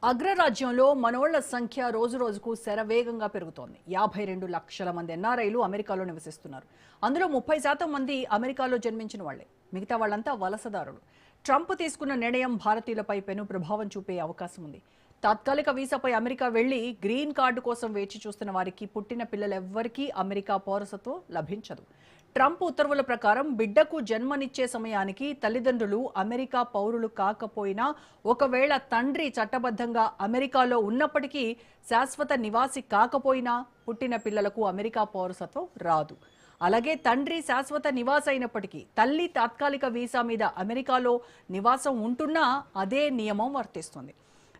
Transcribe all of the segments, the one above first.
అగ్రరాజ్యంలో మనోళ్ల సంఖ్య రోజు రోజుకు శరవేగంగా పెరుగుతోంది. 52 లక్షల మంది ఎన్ఆర్ఐలు అమెరికాలో నివసిస్తున్నారు. అందులో 30% మంది అమెరికాలో జన్మించిన వాళ్లే. మిగతా వాళ్ళంతా వలసదారులు. ట్రంప్ తీసుకున్న నిర్ణయం భారతీయులపై పెను ప్రభావం చూపే అవకాశం ఉంది. తాత్కాలిక వీసాపై అమెరికా వెళ్లి గ్రీన్ కార్డు కోసం వేచి చూస్తున్న వారికి పుట్టిన పిల్లలెవ్వరికీ అమెరికా పౌరసత్వం లభించదు. ట్రంప్ ఉత్తర్వుల ప్రకారం బిడ్డకు జన్మనిచ్చే సమయానికి తల్లిదండ్రులు అమెరికా పౌరులు కాకపోయినా, ఒకవేళ తండ్రి చట్టబద్ధంగా అమెరికాలో ఉన్నప్పటికీ శాశ్వత నివాసి కాకపోయినా పుట్టిన పిల్లలకు అమెరికా పౌరసత్వం రాదు. అలాగే తండ్రి శాశ్వత నివాసి అయినప్పటికీ తల్లి తాత్కాలిక వీసా మీద అమెరికాలో నివాసం ఉంటున్నా అదే నియమం వర్తిస్తుంది.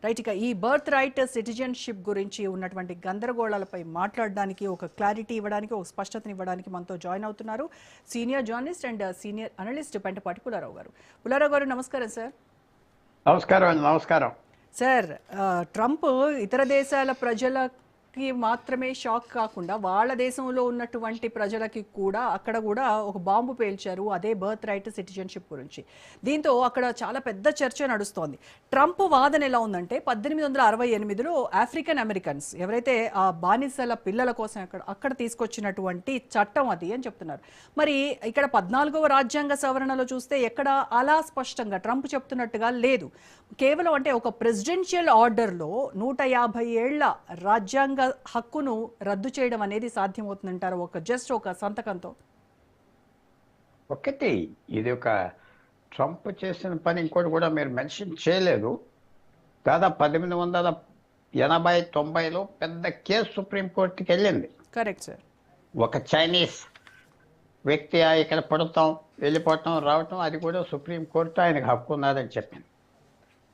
రైట్, ఇక ఈ బర్త్ రైట్ సిటిజన్షిప్ గురించి ఉన్నటువంటి గందరగోళాలపై మాట్లాడడానికి, ఒక క్లారిటీ ఇవ్వడానికి, ఒక స్పష్టతని ఇవ్వడానికి మనతో జాయిన్ అవుతున్నారు senior journalist and senior analyst Pentapati Pullarao గారు. పుల్లారావు గారు, నమస్కారం సార్. నమస్కారం అండి. నమస్కారం సార్. ట్రంప్ ఇతర దేశాల ప్రజలకి మాత్రమే షాక్ కాకుండా వాళ్ళ దేశంలో ఉన్నటువంటి ప్రజలకి కూడా అక్కడ కూడా ఒక బాంబు పేల్చారు, అదే బర్త్ రైట్ సిటిజన్షిప్ గురించి. దీంతో అక్కడ చాలా పెద్ద చర్చ నడుస్తోంది. ట్రంప్ వాదన ఎలా ఉందంటే 1868లో ఆఫ్రికన్ అమెరికన్స్ ఎవరైతే ఆ బానిసల పిల్లల కోసం అక్కడ తీసుకొచ్చినటువంటి చట్టం అది అని చెప్తున్నారు. మరి ఇక్కడ 14వ రాజ్యాంగ సవరణలో చూస్తే ఎక్కడ అలా స్పష్టంగా ట్రంప్ చెప్తున్నట్టుగా లేదు. కేవలం అంటే ఒక ప్రెసిడెన్షియల్ ఆర్డర్లో 150 ఏళ్ల రాజ్యాంగ హక్కును రద్దు చేయడం అనేది సాధ్యమవుతుందంటారు ఒక సంతకంతో? ఒకటి, ఇది ఒక ట్రంప్ చేసిన పని. ఇంకోటి కూడా మీరు మెన్షన్ చేయలేదు. దాదాపు 1880-90లో పెద్ద కేసు సుప్రీంకోర్టుకి వెళ్ళింది. Correct sir. ఒక చైనీస్ వ్యక్తి ఇక్కడ పడతాం, వెళ్ళిపోవటం, రావటం, అది కూడా సుప్రీంకోర్టు ఆయనకు హక్కు ఉన్నదని చెప్పింది.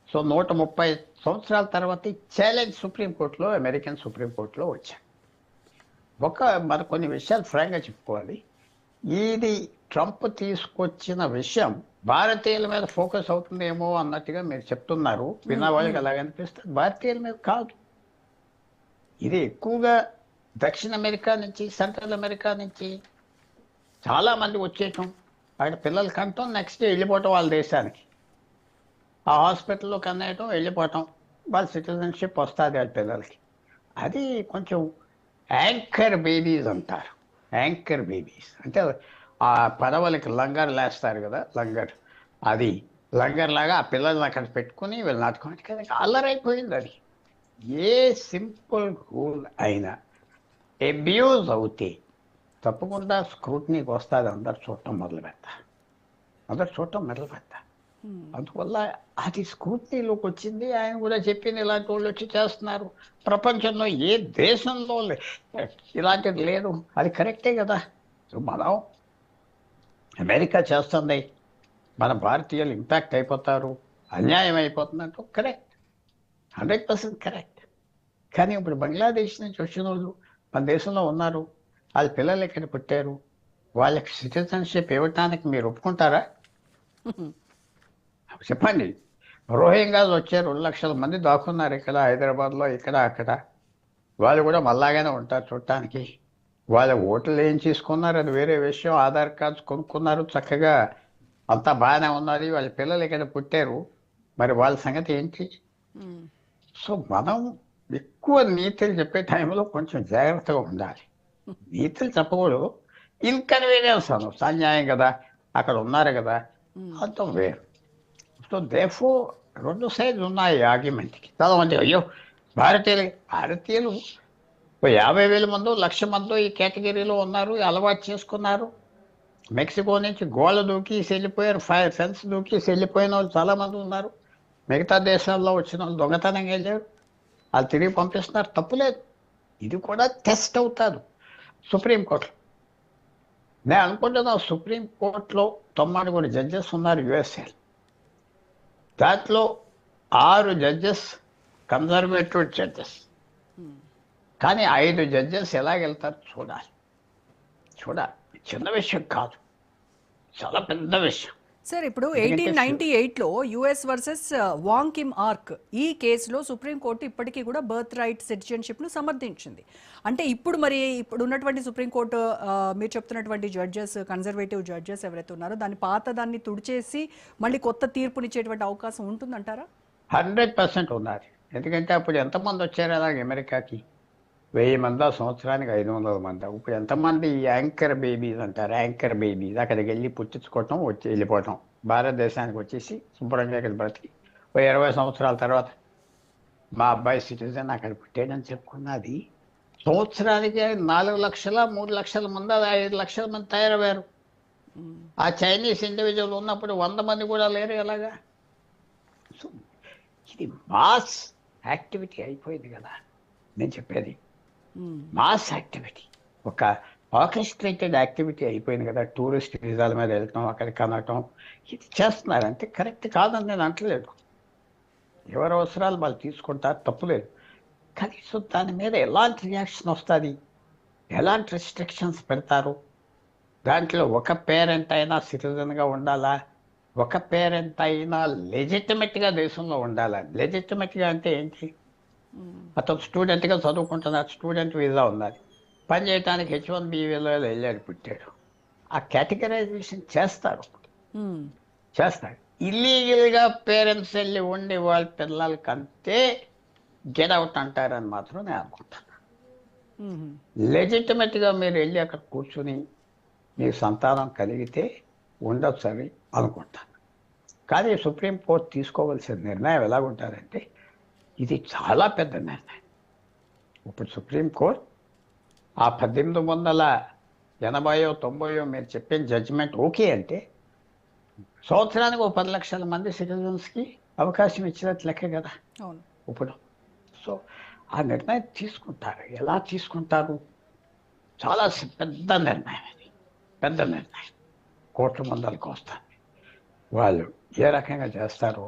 సో 130 సంవత్సరాల తర్వాత ఈ ఛాలెంజ్ సుప్రీంకోర్టులో, అమెరికన్ సుప్రీంకోర్టులో వచ్చాయి. మన కొన్ని విషయాలు ఫ్రాంక్గా చెప్పుకోవాలి. ఇది ట్రంప్ తీసుకొచ్చిన విషయం భారతీయుల మీద ఫోకస్ అవుతుందేమో అన్నట్టుగా మీరు చెప్తున్నారు. విన్న వాళ్ళకి అలాగనిపిస్తుంది. భారతీయుల మీద కాదు, ఇది ఎక్కువగా దక్షిణ అమెరికా నుంచి, సెంట్రల్ అమెరికా నుంచి చాలామంది వచ్చేయటం, అక్కడ పిల్లలు కంటాం, నెక్స్ట్ డే వెళ్ళిపోవటం వాళ్ళ దేశానికి. ఆ హాస్పిటల్లో కనేయటం, వెళ్ళిపోవటం, వాళ్ళ సిటిజన్షిప్ వస్తుంది వాళ్ళ పిల్లలకి. అది కొంచెం యాంకర్ బేబీస్ అంటారు. యాంకర్ బేబీస్ అంటే ఆ పడవలకి లంగర్ లేస్తారు కదా, అది లంగర్ లాగా ఆ పిల్లల్ని అక్కడ పెట్టుకుని వీళ్ళు నాటుకోవాలి కదా. అల్లరైపోయింది అది. ఏ సింపుల్ రూల్ అయినా అబ్యూజ్ అవుతే తప్పకుండా స్క్రూటినీకి వస్తుంది. అందరు చూడటం మొదలు పెడతారు. అందువల్ల అది స్క్రూటినీలోకి వచ్చింది. ఆయన కూడా చెప్పింది ఇలాంటి వాళ్ళు వచ్చి చేస్తున్నారు. ప్రపంచంలో ఏ దేశంలో ఇలాంటిది లేదు. అది కరెక్టే కదా. సో మనం అమెరికా చేస్తుంది, మన భారతీయులు ఇంపాక్ట్ అయిపోతారు, అన్యాయం అయిపోతున్నట్టు కరెక్ట్, 100% కరెక్ట్. కానీ ఇప్పుడు బంగ్లాదేశ్ నుంచి వచ్చిన వాళ్ళు మన దేశంలో ఉన్నారు, వాళ్ళ పిల్లలు ఇక్కడ పుట్టారు, వాళ్ళకి సిటిజన్షిప్ ఇవ్వటానికి మీరు ఒప్పుకుంటారా? చెప్పండి. రోహింగ్యాస్ వచ్చారు, 2 లక్షల మంది దాక్కున్నారు ఇక్కడ హైదరాబాద్లో, ఇక్కడ అక్కడ. వాళ్ళు కూడా మళ్ళాగానే ఉంటారు చూడటానికి. వాళ్ళ ఓట్లు ఏం చేసుకున్నారు అది వేరే విషయం. ఆధార్ కార్డ్స్ కొనుక్కున్నారు, చక్కగా అంతా బాగానే ఉన్నది. వాళ్ళ పిల్లలు ఇక్కడ పుట్టారు, మరి వాళ్ళ సంగతి ఏంటి? సో మనం ఎక్కువ నీతులు చెప్పే టైంలో కొంచెం జాగ్రత్తగా ఉండాలి. నీతులు చెప్పకూడదు. ఇన్కన్వీనియన్స్ అన్యాయం కదా, అక్కడ ఉన్నారు కదా, అంత వేరు. సో దేఫో 2 సైడ్స్ ఉన్నాయి ఆర్గ్యుమెంట్కి. చాలామంది అయ్యో భారతీయులు 50,000 మందో 1,00,000 మందో ఈ కేటగిరీలో ఉన్నారు, అలవాటు చేసుకున్నారు. మెక్సికో నుంచి గోళ్ళ దూకి వెళ్ళిపోయారు, ఫైర్ ఫెన్స్ దూకి వెళ్ళిపోయిన వాళ్ళు చాలామంది ఉన్నారు. మిగతా దేశాల్లో వచ్చిన వాళ్ళు దొంగతనంగా వెళ్ళారు, వాళ్ళు తిరిగి పంపిస్తున్నారు, తప్పులేదు. ఇది కూడా టెస్ట్ అవుతారు సుప్రీంకోర్టులో. నేను అనుకుంటున్నా సుప్రీంకోర్టులో 93 జడ్జెస్ ఉన్నారు యుఎస్ఏ. దాంట్లో 6 జడ్జెస్ కన్జర్వేటివ్ జడ్జెస్, కానీ 5 జడ్జెస్ ఎలాగెళ్తారు చూడాలి. చిన్న విషయం కాదు, చాలా పెద్ద విషయం. సార్, ఇప్పుడు 1898లో యుఎస్ వర్సెస్ వాంగ్ కిమ్ ఆర్క్ ఈ కేసులో సుప్రీంకోర్టు ఇప్పటికీ కూడా బర్త్ రైట్ సిటిజన్షిప్ను సమర్థించింది. అంటే ఇప్పుడు ఉన్నటువంటి సుప్రీంకోర్టు మీరు చెప్తున్నటువంటి జడ్జెస్, కన్జర్వేటివ్ జడ్జెస్ ఎవరైతే ఉన్నారో దాన్ని తుడిచేసి మళ్ళీ కొత్త తీర్పునిచ్చేటువంటి అవకాశం ఉంటుందంటారా? 100% ఉన్నది. ఎందుకంటే అప్పుడు ఎంతమంది వచ్చారు అలాగే అమెరికాకి? 1000 మందా, సంవత్సరానికి 500 మందా? ఇప్పుడు ఎంతమంది యాంకర్ బేబీస్ అంటారు, యాంకర్ బేబీస్ అక్కడికి వెళ్ళి పుట్టించుకోవటం, వచ్చి వెళ్ళిపోవటం, భారతదేశానికి వచ్చేసి శుభ్రంగా ఇక్కడ బ్రతికి ఓ 20 సంవత్సరాల తర్వాత మా అబ్బాయి సిటిజన్ అక్కడ పుట్టాడని చెప్పుకున్నది. సంవత్సరానికి 4 లక్షల 3 లక్షల మంది, 5 లక్షల మంది తయారయ్యారు. ఆ చైనీస్ ఇండివిజువల్ ఉన్నప్పుడు 100 మంది కూడా లేరు ఎలాగా? సో ఇది మాస్ యాక్టివిటీ అయిపోయింది కదా నేను చెప్పేది. మాస్ యాక్టివిటీ, ఒక ఆర్కెస్ట్రేటెడ్ యాక్టివిటీ అయిపోయింది కదా. టూరిస్ట్ వీసాల మీద వెళ్తాం, అక్కడికి అనటం, ఇది చేస్తున్నారు. అంటే కరెక్ట్ కాదని నేను అంటలేదు. ఎవరి అవసరాలు వాళ్ళు తీసుకుంటారు, తప్పులేదు. కనీసం దాని మీద ఎలాంటి రియాక్షన్ వస్తుంది, ఎలాంటి రెస్ట్రిక్షన్స్ పెడతారు? దాంట్లో ఒక పేరెంట్ అయినా సిటిజన్గా ఉండాలా, ఒక పేరెంట్ అయినా లెజిటిమేట్గా దేశంలో ఉండాలా. లెజిటిమేట్గా అంటే ఏంటి? అతను స్టూడెంట్గా చదువుకుంటున్నాడు, స్టూడెంట్ వీసా ఉన్నది, పని చేయడానికి H1B వీసాలో వెళ్ళాడు, పుట్టాడు. ఆ కేటగరైజేషన్ చేస్తారు. ఇల్లీగల్గా పేరెంట్స్ వెళ్ళి ఉండి వాళ్ళ పిల్లలకంటే గెట్ అవుట్ అంటారని మాత్రం నేను అనుకుంటాను. లెజిటిమేట్గా మీరు వెళ్ళి అక్కడ కూర్చుని మీ సంతానం కలిగితే ఉండొచ్చు అని అనుకుంటాను. కానీ సుప్రీంకోర్టు తీసుకోవాల్సిన నిర్ణయం ఎలాగుంటారంటే, ఇది చాలా పెద్ద నిర్ణయం. ఇప్పుడు సుప్రీంకోర్టు ఆ 1880, 90 మీరు చెప్పిన జడ్జిమెంట్ ఓకే అంటే సంవత్సరానికి 10 లక్షల మంది సిటిజన్స్కి అవకాశం ఇచ్చినట్టు లెక్క కదా ఇప్పుడు. సో ఆ నిర్ణయం తీసుకుంటారు. ఎలా తీసుకుంటారు? చాలా పెద్ద నిర్ణయం అది, పెద్ద నిర్ణయం. కోట్ల మందలకు వస్తుంది. వాళ్ళు ఏ రకంగా చేస్తారో,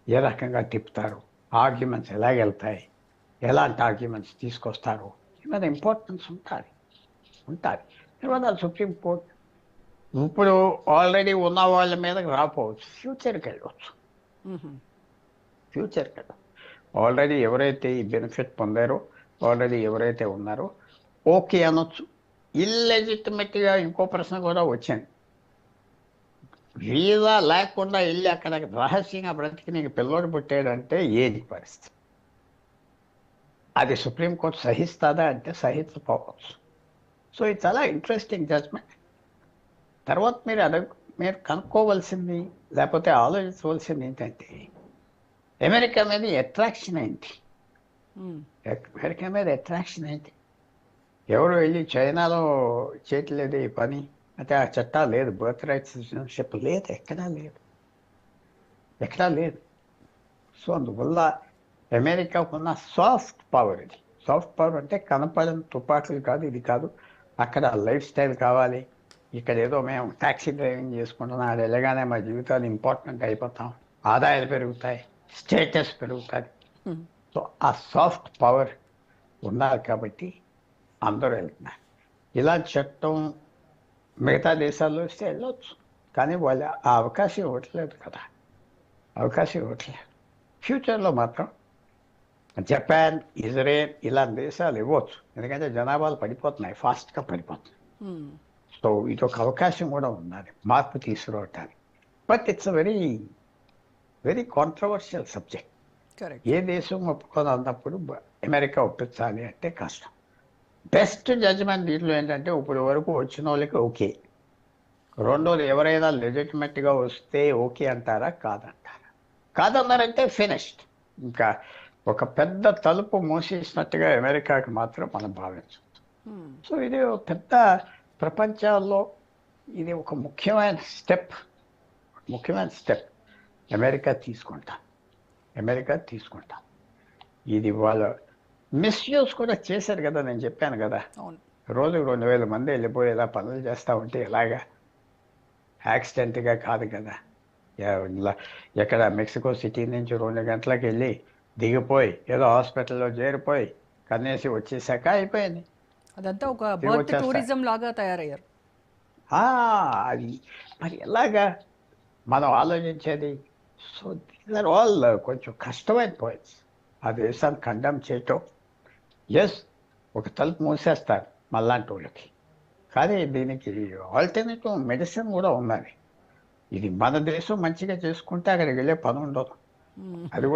ఏ రకంగా తిప్పుతారు, ఆర్గ్యుమెంట్స్ ఎలాగెళ్తాయి, ఎలాంటి ఆర్గ్యుమెంట్స్ తీసుకొస్తారు, మీద ఇంపార్టెన్స్ ఉంటుంది. తర్వాత సుప్రీంకోర్టు ఇప్పుడు ఆల్రెడీ ఉన్న వాళ్ళ మీదకి రాపోవచ్చు, ఫ్యూచర్కి వెళ్ళవచ్చు. ఆల్రెడీ ఎవరైతే ఈ బెనిఫిట్ పొందారో, ఆల్రెడీ ఎవరైతే ఉన్నారో ఓకే అనొచ్చు. ఇల్లెజిటిమేట్గా ఇంకో ప్రశ్న కూడా వచ్చింది. వీసా లేకుండా వెళ్ళి అక్కడ రహస్యంగా బ్రతికి నీకు పిల్లోడు పుట్టాడంటే ఏంటి పరిస్థితి? అది సుప్రీంకోర్టు సహిస్తుందా అంటే సహించకపోవచ్చు. సో ఇది చాలా ఇంట్రెస్టింగ్ జడ్జ్మెంట్. తర్వాత మీరు కనుక్కోవాల్సింది, లేకపోతే ఆలోచించవలసింది ఏంటంటే, అమెరికా మీద అట్రాక్షన్ ఏంటి? అమెరికా మీద అట్రాక్షన్ ఏంటి? ఎవరు వెళ్ళి చైనాలో చేయట్లేదు ఈ పని, అంటే ఆ చట్టా లేదు, బర్త్ రైట్ సిటిజన్షిప్ లేదు, ఎక్కడా లేదు. సో అందువల్ల అమెరికాకున్న సాఫ్ట్ పవర్ ఇది. సాఫ్ట్ పవర్ అంటే కనపడని తుపాకులు కాదు, ఇది కాదు. అక్కడ లైఫ్ స్టైల్ కావాలి. ఇక్కడ ఏదో మేము ట్యాక్సీ డ్రైవింగ్ చేసుకుంటున్నాం, అది వెళ్ళగానే మా జీవితాలు ఇంపార్టెంట్ అయిపోతాం, ఆదాయాలు పెరుగుతాయి, స్టేటస్ పెరుగుతుంది. సో ఆ సాఫ్ట్ పవర్ ఉన్నారు కాబట్టి అందరూ వెళ్తున్నారు. ఇలా చట్టం మిగతా దేశాల్లో వస్తే వెళ్ళొచ్చు, కానీ వాళ్ళు ఆ అవకాశం ఇవ్వట్లేదు కదా, ఫ్యూచర్లో మాత్రం జపాన్, ఇజ్రాయెల్ ఇలాంటి దేశాలు ఇవ్వచ్చు. ఎందుకంటే జనాభాలు పడిపోతున్నాయి, ఫాస్ట్గా పడిపోతున్నాయి. సో ఇది ఒక అవకాశం కూడా ఉన్నది మార్పు తీసుకురావటానికి. But it's very very controversial subject. ఏ దేశం ఒప్పుకొని అన్నప్పుడు అమెరికా ఒప్పించాలి అంటే కష్టం. బెస్ట్ జడ్జిమెంట్ దీంట్లో ఏంటంటే, ఇప్పుడు వరకు వచ్చిన వాళ్ళకి ఓకే, రెండోది ఎవరైనా లెజిటిమేట్గా వస్తే ఓకే అంటారా, కాదన్నారంటే ఫినిష్డ్. ఇంకా ఒక పెద్ద తలుపు మూసేసినట్టుగా అమెరికాకి మాత్రం మనం భావించవచ్చు. సో ఇది పెద్ద ప్రపంచాల్లో ఇది ఒక ముఖ్యమైన స్టెప్. అమెరికా తీసుకుంటా. ఇది వాళ్ళ మిస్యూజ్ కూడా చేశారు కదా, నేను చెప్పాను కదా, రోజుకు 2000 మంది వెళ్ళిపోయేలా పనులు చేస్తూ ఉంటే ఎలాగా? యాక్సిడెంట్గా కాదు కదా. ఎక్కడ మెక్సికో సిటీ నుంచి 2 గంటలకు వెళ్ళి దిగిపోయి ఏదో హాస్పిటల్లో చేరిపోయి కన్నేసి వచ్చేసాక అయిపోయింది. అదంతా ఒక బర్త్ టూరిజం లాగా తయారయ్యారు. అది మరి ఎలాగా మనం ఆలోచించేది? సో దీస్ ఆర్ ఆల్ కొంచెం కష్టమైన పాయింట్స్. ఆ దేశాన్ని కండమ్ చేయటం, ఎస్ ఒక తలుపు మూసేస్తారు మళ్ళాంటి వాళ్ళకి, కానీ దీనికి ఆల్టర్నేటివ్ మెడిసిన్ కూడా ఉన్నది. ఇది మన దేశం మంచిగా చేసుకుంటే అక్కడికి వెళ్ళే పని ఉండదు. అది కూడా